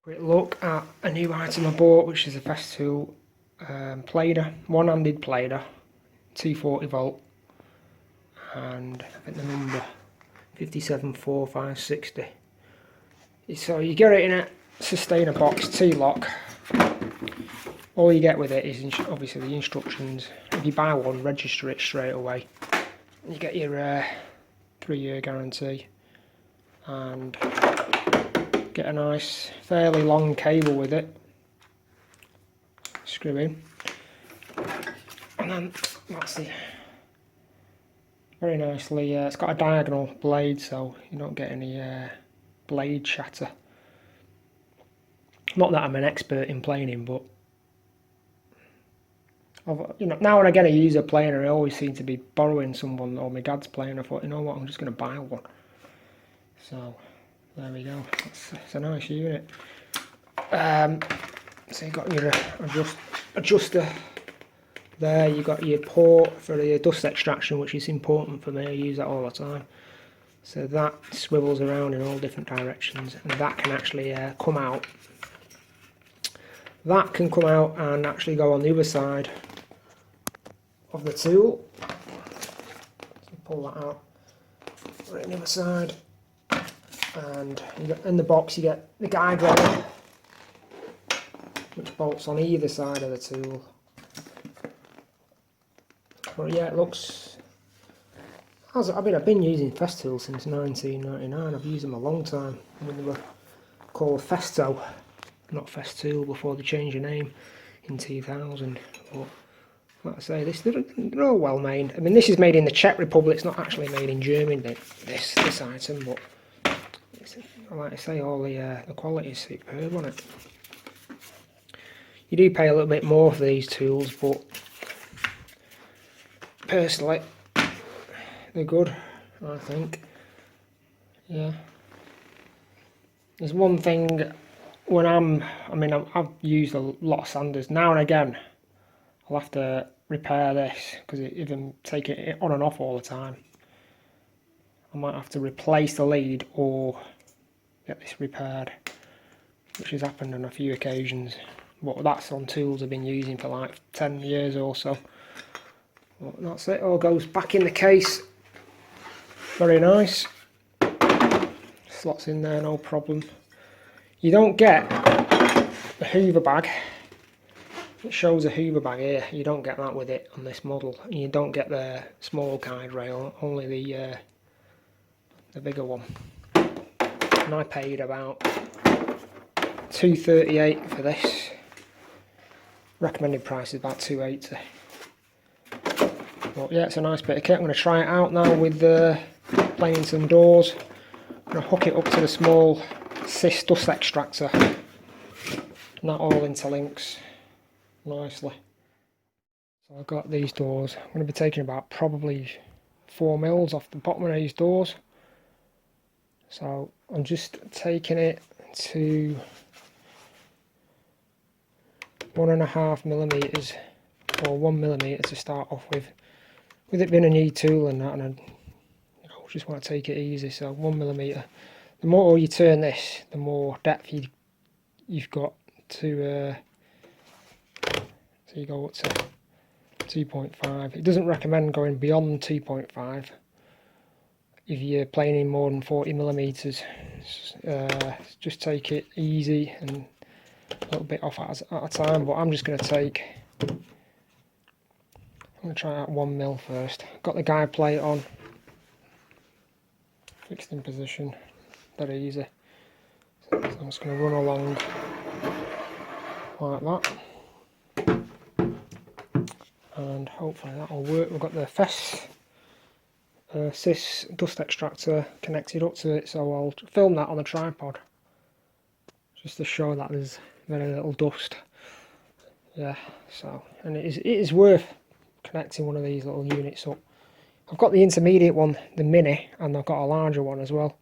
Quick look at a new item I bought, which is a Festool planer, one-handed planer, 240 volt, and I think the number 574560. So you get it in a sustainer box, T-lock. All you get with it is obviously the instructions. If you buy one, register it straight away. You get your 3-year guarantee and get a nice fairly long cable with it. Screw in, and then that's the very nicely. It's got a diagonal blade, so you don't get any blade shatter. Not that I'm an expert in planing, but now and again I use a planer. I always seem to be borrowing someone or my dad's planer. I thought, you know what, I'm just going to buy one. So there we go. It's a nice unit. So you've got your adjuster there. You've got your port for the dust extraction, which is important for me. I use that all the time. So that swivels around in all different directions, and that can actually come out. That can come out and actually go on the other side of the tool. So pull that out, put it on the other side, and in the box you get the guide rail, which bolts on either side of the tool. But yeah, it looks. I've been using Festool since 1999. I've used them a long time. I mean, they were called Festo, not Festool, before they changed the name in 2000. But like I say, they're all well made. I mean, this is made in the Czech Republic. It's not actually made in Germany. This item, but like I say, all the quality is superb on it. You do pay a little bit more for these tools, but personally, they're good, I think. Yeah. There's one thing when I've used a lot of sanders. Now and again, I'll have to repair this because even take it on and off all the time. I might have to replace the lead or get this repaired, which has happened on a few occasions. But that's on tools I've been using for like 10 years or so. But that's it, all goes back in the case. Very nice. Slots in there, no problem. You don't get the Hoover bag. It shows a Hoover bag here. You don't get that with it on this model. And you don't get the small guide rail, only the bigger one. And I paid about $238 for this. Recommended price is about $280. But yeah, it's a nice bit of kit. I'm going to try it out now with planing some doors. I'm going to hook it up to the small Cis dust extractor, and that all interlinks nicely. So I've got these doors. I'm going to be taking about probably 4 mils off the bottom of these doors. So I'm just taking it to 1.5 millimeters or 1 millimeter to start off with it being a new tool and that, and I just want to take it easy. So 1 millimeter. The more you turn this, the more depth you've got to so you go up to 2.5. It doesn't recommend going beyond 2.5 if you're planing more than 40 millimeters. Just take it easy and a little bit off at a time, but I'm just going to try out 1 mil first. Got the guide plate on, fixed in position, very easy. So I'm just going to run along like that, and hopefully that will work. We've got the Cis dust extractor connected up to it, so I'll film that on a tripod just to show that there's very little dust. Yeah, so, and it is worth connecting one of these little units up. I've got the intermediate one, the mini, and I've got a larger one as well.